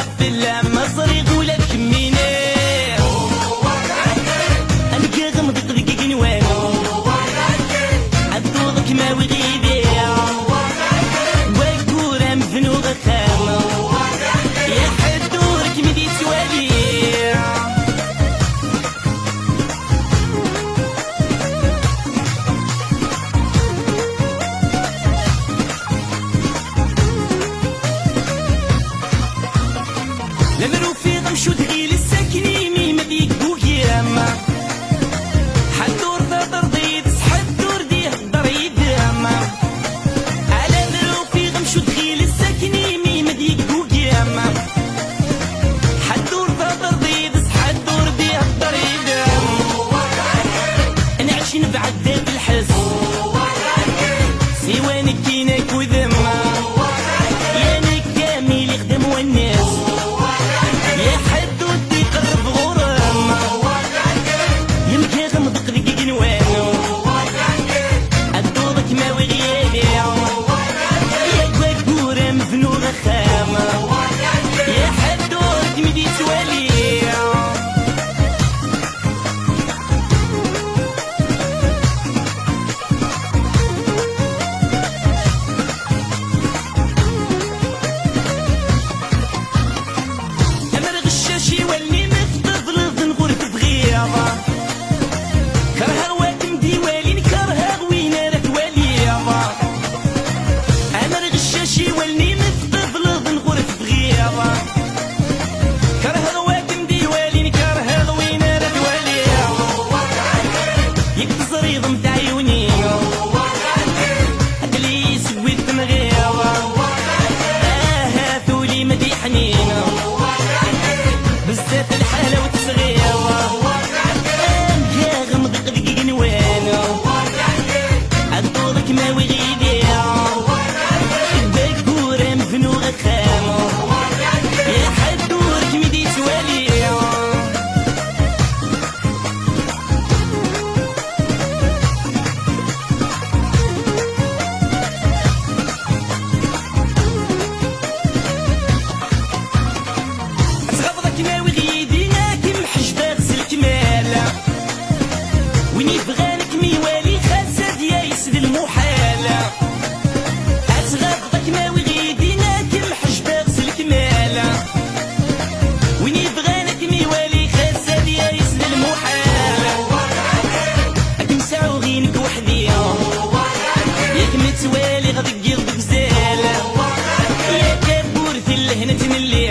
تسمع في اللمة صريغ ولا كميني أنا كاغم دقدق نوانو عدوضك ما وغيدي وكورا مفنو غخامة يا حدورك مدي توالي لمرو في غمشو تغيل الساكني ميما ديك بوكياما حدور ثاثر ضيد حدور دي هدر يداما على مرو في غمشو تغيل الساكني ميما ديك بوكياما حدور ثاثر ضيد حدور دي هدر يداما انا عايشين بعداد الحس سيوانك كينك وذما يانك كامل يخدم والناس يا حدود يقرب غرام يمكن غمض دقيق نوانو عدوضك ما وغيالي يا كواكورة مفنو غخامة يا حدود مدي توالي أمر غشاشي واللي مفتضل نغرف بغيابة كرها واتم ديوالي كرها غوينة راه تواليابة أمر غشاشي واللي مفتضل نغرف بغيابة كرها واتم ديوالي كرها غوينة راه تواليابة يكتزر يضم تعيوني أكلي سويت مغيابة ثولي مدي حنينة بزاف الحالة والتصغيرة أنت غمض دقيق نوانو عدوضك ما وغيدي باكورة مفنو غخامو يا حدورك مدي توالي تغضك ما وغيدي ناكم حجبة غسل كمالة وين يبغالك ميوالي خاسد يا يسد المحالة أتغضك ما وغيدي ناكم حجبة غسل كمالة وين يبغالك ميوالي خاسد يا يسد المحالة أكم ساعو غينك وحدي ياك متوالي غدقير بغزالة يا كابور في اللهنة تملي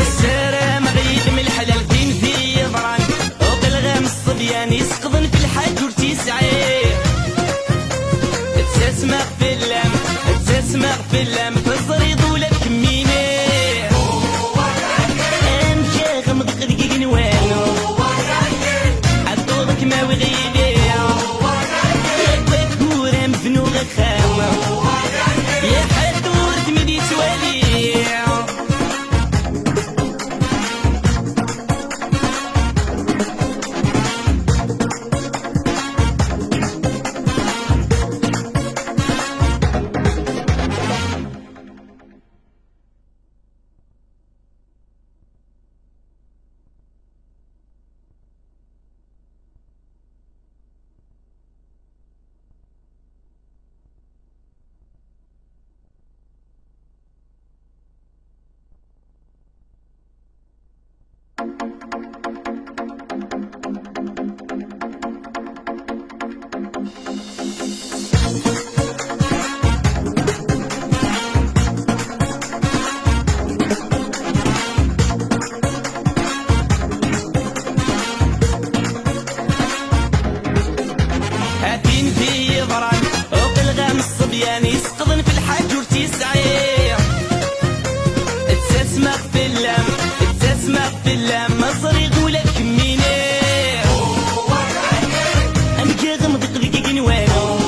السلام غيد من الحلال فين في ضران وقلغام الصبيان يسقضن في الحاج ورتيسعي تسمع في اللام تسمع في اللام فالزريض ولا كميني امشي غمض دقيق نوانو عدوضك ما وغيدي يا كواكورة مفنو غخامة يا حدود مدي توالي هاتين في ضران وقلغام الصبيان يسقضن في الحاج ورتيسعي تسمع في اللام تسمع في اللام صريغ ولا كميني أنا كاغم دقيق نوانو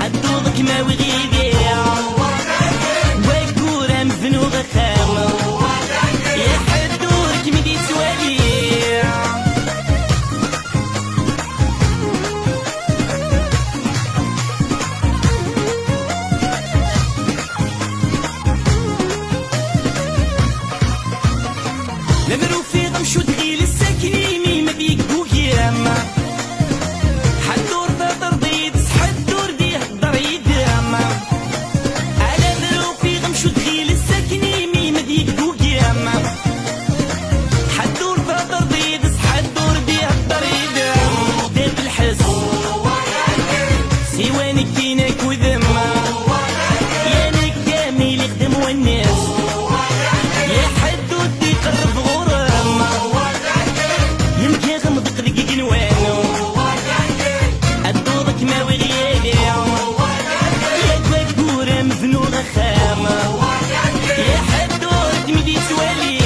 عدوضك ما وغيدي وكورة مفنو غخامة يا حدورك مدي توالي غمشو تغيل الساكني ميما بيك بوكياما حدور فاطر ضيد حدور ديه الضريد ياما على ذروفي غمشو تغيل الساكني ميما بيك بوكياما حدور فاطر ضيد حدور ديه الضريد داب الحس سيوانك كينك وذما يانك كامل يخدم والناس يا حدود يقرب غرامة يمكن غمض قدق قنوانو الدورك ما وغيالي يا كبكورة مفنونة خامة يا حدود مدي سوالي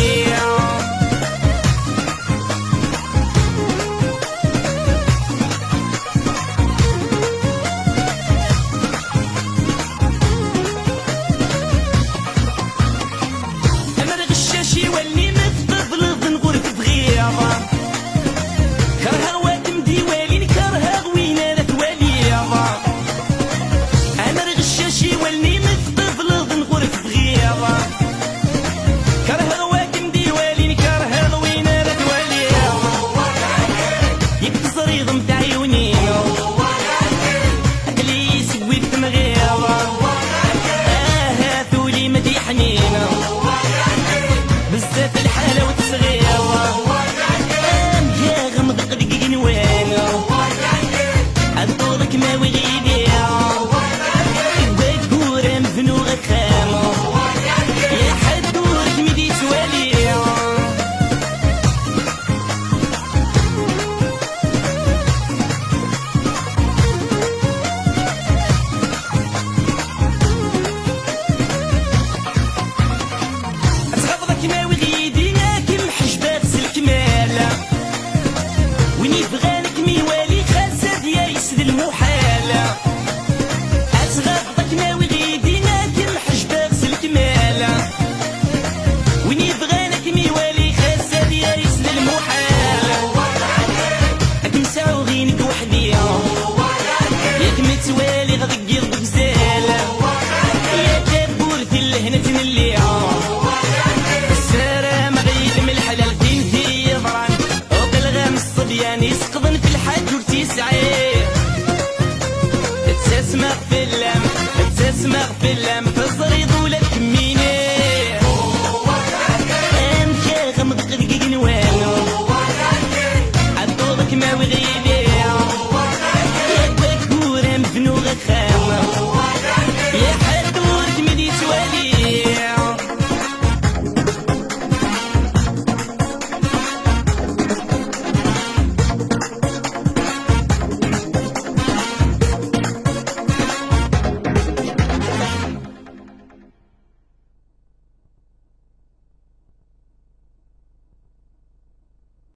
الشاشي واللي متطفلض نغرف بغيابة كرها وادم ديوالي نكرها غوينة لا تواليابة أنا الشاشي واللي متطفلض نغرف بغيابة كرها وادم ديوالي نكرها غوينة لا تواليابة يكسر يضم تاع عيونينا أكلي يسوي بتمغيابة هاثولي مدي حنينة بزاف الحالة وتصغيرة يا غمض قدق قنوانو الدورك ما وغيبيا وكورة مفنوغة خامة يا حدورك مدي سواليا ما وغيدي ناكل حجبات الكمالة وين يبغانك ميوالي خاسد يا يسد المحالة أتغضك ما وغيدي ناكل حجبات الكمالة وين يبغانك ميوالي خاسد يا يسد المحالة أكم ساو غينك وحديا ياك متوالي غدق الغزالة يا دابورتي اللهنة تنليها يعني يسقطن في الحاج ورتيسعيه تسمع في اللام